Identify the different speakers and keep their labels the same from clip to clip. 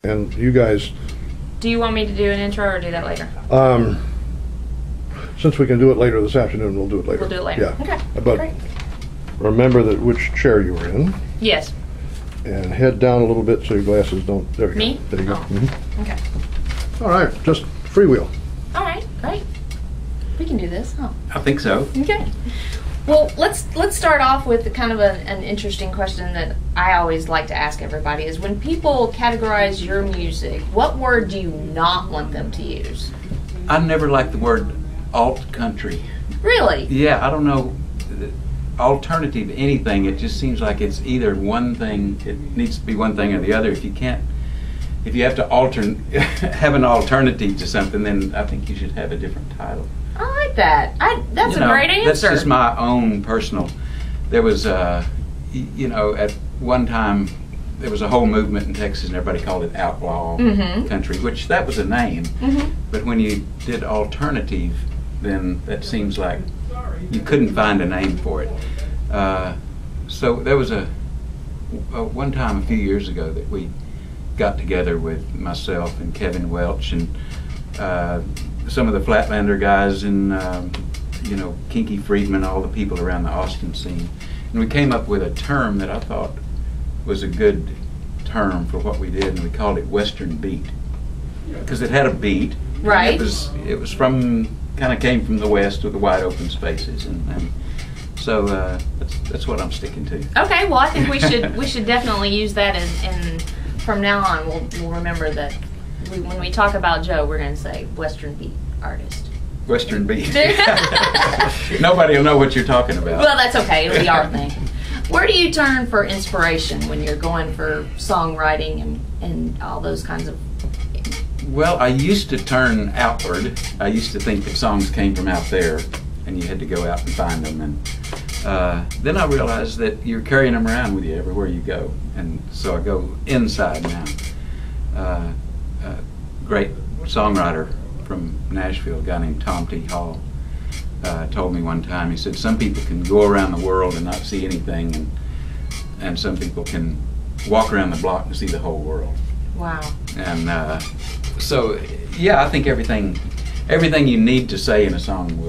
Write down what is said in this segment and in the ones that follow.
Speaker 1: and you guys,
Speaker 2: Do you want me to do an intro or do that later?
Speaker 1: since we can do it later this afternoon, we'll do it later.
Speaker 2: We'll do it later.
Speaker 1: Yeah.
Speaker 2: Okay.
Speaker 1: But
Speaker 2: Great.
Speaker 1: remember that which chair you were in,
Speaker 2: Yes.
Speaker 1: and head down a little bit so your glasses don't. There you
Speaker 2: Me?
Speaker 1: go. There you go.
Speaker 2: Oh.
Speaker 1: Mhm.
Speaker 2: Okay.
Speaker 1: All right, just freewheel.
Speaker 2: All right. Great. We can do this, huh?
Speaker 3: I think so.
Speaker 2: Okay. Well, let's start off with kind of an interesting question that I always like to ask everybody is when people categorize your music, what word do you not want them to use?
Speaker 3: I never liked the word alt country.
Speaker 2: Really?
Speaker 3: Yeah, I don't know. Alternative anything, it just seems like it's either one thing, it needs to be one thing or the other. If you have to have an alternative to something, then I think you should have a different title.
Speaker 2: I like that. That's a great answer.
Speaker 3: That's just my own personal. There was, at one time, there was a whole movement in Texas, and everybody called it outlaw country, which that was a name. But when you did alternative, then that seems like you couldn't find a name for it. So there was a one time a few years ago that we got together with myself and Kevin Welch and some of the Flatlander guys and Kinky Friedman, all the people around the Austin scene, and we came up with a term that I thought was a good term for what we did, and we called it Western Beat because it had a beat.
Speaker 2: Right.
Speaker 3: It was kind of came from the West with the wide open spaces, and so that's what I'm sticking to.
Speaker 2: Okay. Well, I think we should definitely use that, and from now on we'll remember that when we talk about Joe, we're going to say Western Beat artist.
Speaker 3: Western Beat. Nobody will know what you're talking about.
Speaker 2: Well, that's okay. It'll be our thing. Where do you turn for inspiration when you're going for songwriting and all those kinds of...
Speaker 3: Well, I used to turn outward. I used to think that songs came from out there and you had to go out and find them. And then I realized that you're carrying them around with you everywhere you go. And so I go inside now. Great songwriter from Nashville, a guy named Tom T. Hall, told me one time, he said, some people can go around the world and not see anything, and some people can walk around the block and see the whole world.
Speaker 2: Wow.
Speaker 3: And so, yeah, I think everything you need to say in a song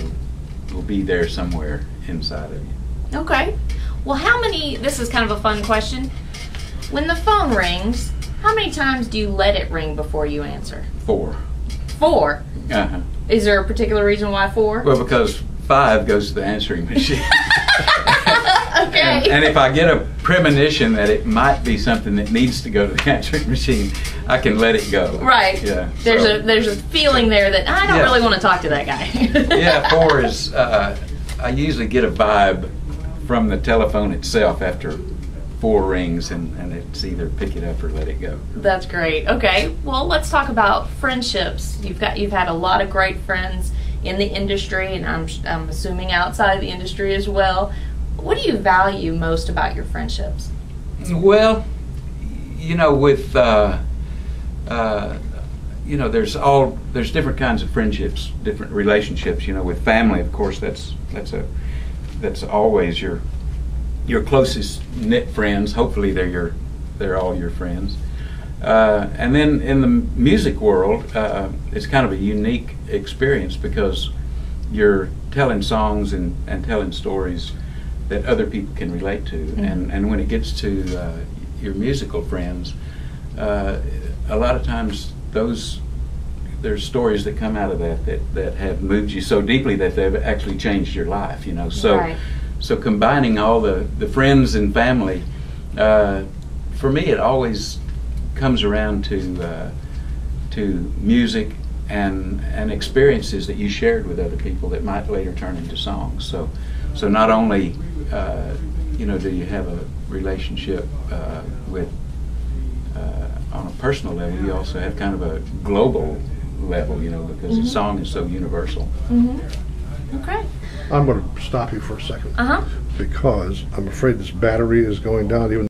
Speaker 3: will be there somewhere inside of you.
Speaker 2: Okay. Well, this is kind of a fun question. When the phone rings, how many times do you let it ring before you answer?
Speaker 3: 4.
Speaker 2: 4?
Speaker 3: Uh-huh.
Speaker 2: Is there a particular reason why 4?
Speaker 3: Well, because 5 goes to the answering machine.
Speaker 2: Okay.
Speaker 3: And if I get a premonition that it might be something that needs to go to the answering machine, I can let it go.
Speaker 2: Right.
Speaker 3: Yeah.
Speaker 2: There's a feeling there that I don't really want to talk to that guy.
Speaker 3: Yeah, 4 is, I usually get a vibe from the telephone itself after 4 rings, and it's either pick it up or let it go.
Speaker 2: That's great. Okay, well, let's talk about friendships. You've had a lot of great friends in the industry, and I'm assuming outside of the industry as well. What do you value most about your friendships?
Speaker 3: Well, with there's different kinds of friendships, different relationships. With family, of course, that's always your closest knit friends. Hopefully they're all your friends. And then in the music world, it's kind of a unique experience because you're telling songs and telling stories that other people can relate to. And when it gets to your musical friends, a lot of times there's stories that come out of that have moved you so deeply that they've actually changed your life. So.
Speaker 2: Right.
Speaker 3: So combining all the friends and family, for me it always comes around to music and experiences that you shared with other people that might later turn into songs. So not only do you have a relationship with on a personal level, you also have kind of a global level, because the song is so universal.
Speaker 2: Okay.
Speaker 1: I'm going to stop you for a second.
Speaker 2: Uh-huh.
Speaker 1: Because I'm afraid this battery is going down even